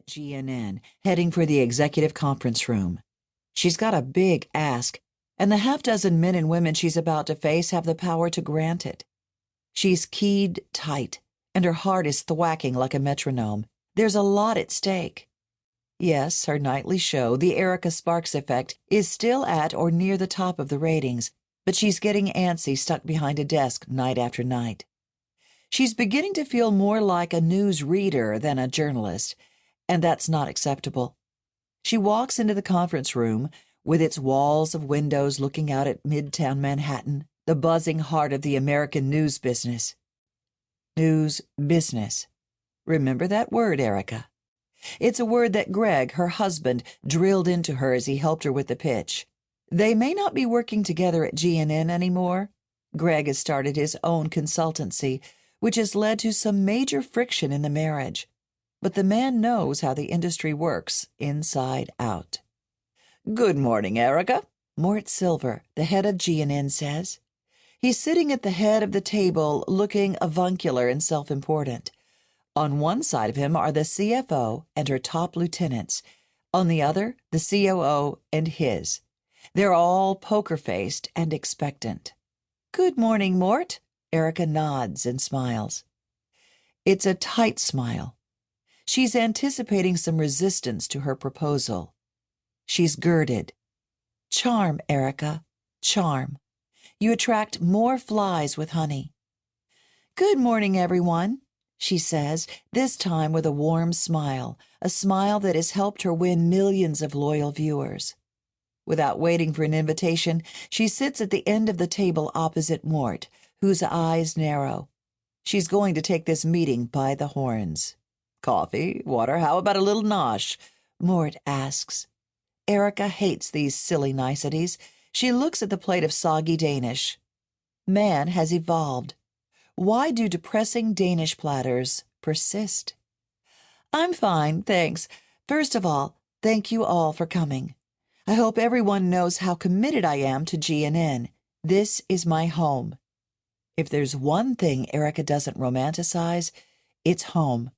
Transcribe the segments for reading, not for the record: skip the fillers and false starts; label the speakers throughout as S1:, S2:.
S1: at GNN, heading for the executive conference room. She's got a big ask, and the half-dozen men and women she's about to face have the power to grant it. She's keyed tight, and her heart is thwacking like a metronome. There's a lot at stake. Yes, her nightly show, The Erica Sparks Effect, is still at or near the top of the ratings, but she's getting antsy stuck behind a desk night after night. She's beginning to feel more like a news reader than a journalist, and that's not acceptable. She walks into the conference room, with its walls of windows looking out at Midtown Manhattan, the buzzing heart of the American news business. News business. Remember that word, Erica. It's a word that Greg, her husband, drilled into her as he helped her with the pitch. They may not be working together at GNN anymore. Greg has started his own consultancy, which has led to some major friction in the marriage. But the man knows how the industry works inside out. "Good morning, Erica," Mort Silver, the head of GNN, says. He's sitting at the head of the table looking avuncular and self-important. On one side of him are the CFO and her top lieutenants. On the other, the COO and his. They're all poker-faced and expectant. "Good morning, Mort." Erica nods and smiles. It's a tight smile. She's anticipating some resistance to her proposal. She's girded. Charm, Erica, charm. You attract more flies with honey. "Good morning, everyone," she says, this time with a warm smile, a smile that has helped her win millions of loyal viewers. Without waiting for an invitation, she sits at the end of the table opposite Mort, whose eyes narrow. She's going to take this meeting by the horns. "Coffee, water, how about a little nosh?" Mort asks. Erica hates these silly niceties. She looks at the plate of soggy Danish. Man has evolved. Why do depressing Danish platters persist? "I'm fine, thanks. First of all, thank you all for coming. I hope everyone knows how committed I am to GNN. This is my home. If there's one thing Erica doesn't romanticize, it's home.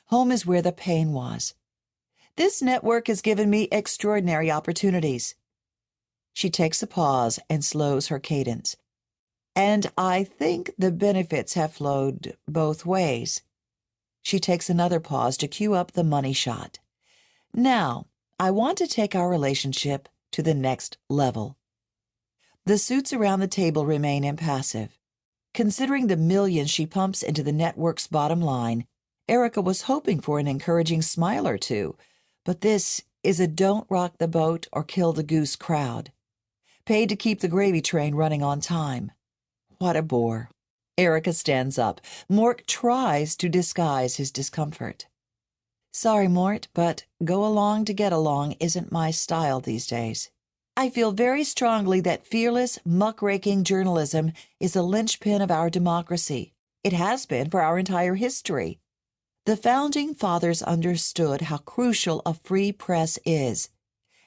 S1: Home is where the pain was. This network has given me extraordinary opportunities." She takes a pause and slows her cadence. "And I think the benefits have flowed both ways." She takes another pause to cue up the money shot. "Now, I want to take our relationship to the next level." The suits around the table remain impassive. Considering the millions she pumps into the network's bottom line, Erica was hoping for an encouraging smile or two, but this is a don't rock the boat or kill the goose crowd. Paid to keep the gravy train running on time. What a bore. Erica stands up. Mort tries to disguise his discomfort. "Sorry, Mort, but go along to get along isn't my style these days. I feel very strongly that fearless, muckraking journalism is a linchpin of our democracy. It has been for our entire history. The Founding Fathers understood how crucial a free press is,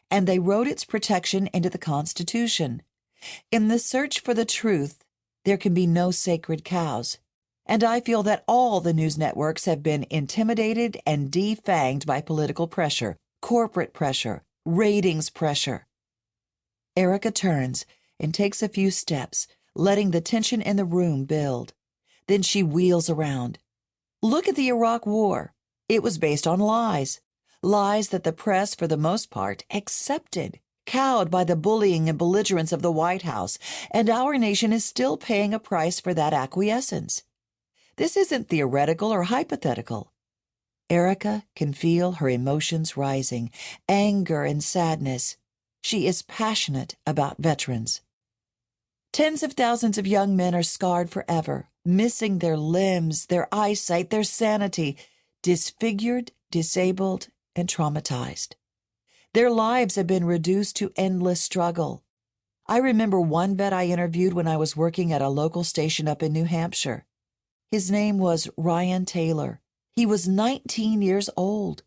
S1: and they wrote its protection into the Constitution. In the search for the truth, there can be no sacred cows. And I feel that all the news networks have been intimidated and defanged by political pressure, corporate pressure, ratings pressure." Erica turns and takes a few steps, letting the tension in the room build. Then she wheels around. "Look at the Iraq War. It was based on lies. Lies that the press, for the most part, accepted, cowed by the bullying and belligerence of the White House, and our nation is still paying a price for that acquiescence. This isn't theoretical or hypothetical." Erica can feel her emotions rising, anger and sadness. She is passionate about veterans. Tens of thousands of young men are scarred forever, missing their limbs, their eyesight, their sanity, disfigured, disabled, and traumatized. Their lives have been reduced to endless struggle. I remember one vet I interviewed when I was working at a local station up in New Hampshire. His name was Ryan Taylor. He was 19 years old.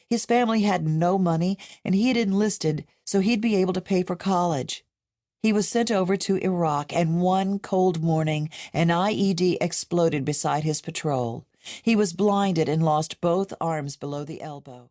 S1: His family had no money, and he had enlisted so he'd be able to pay for college. He was sent over to Iraq, and one cold morning, an IED exploded beside his patrol. He was blinded and lost both arms below the elbow.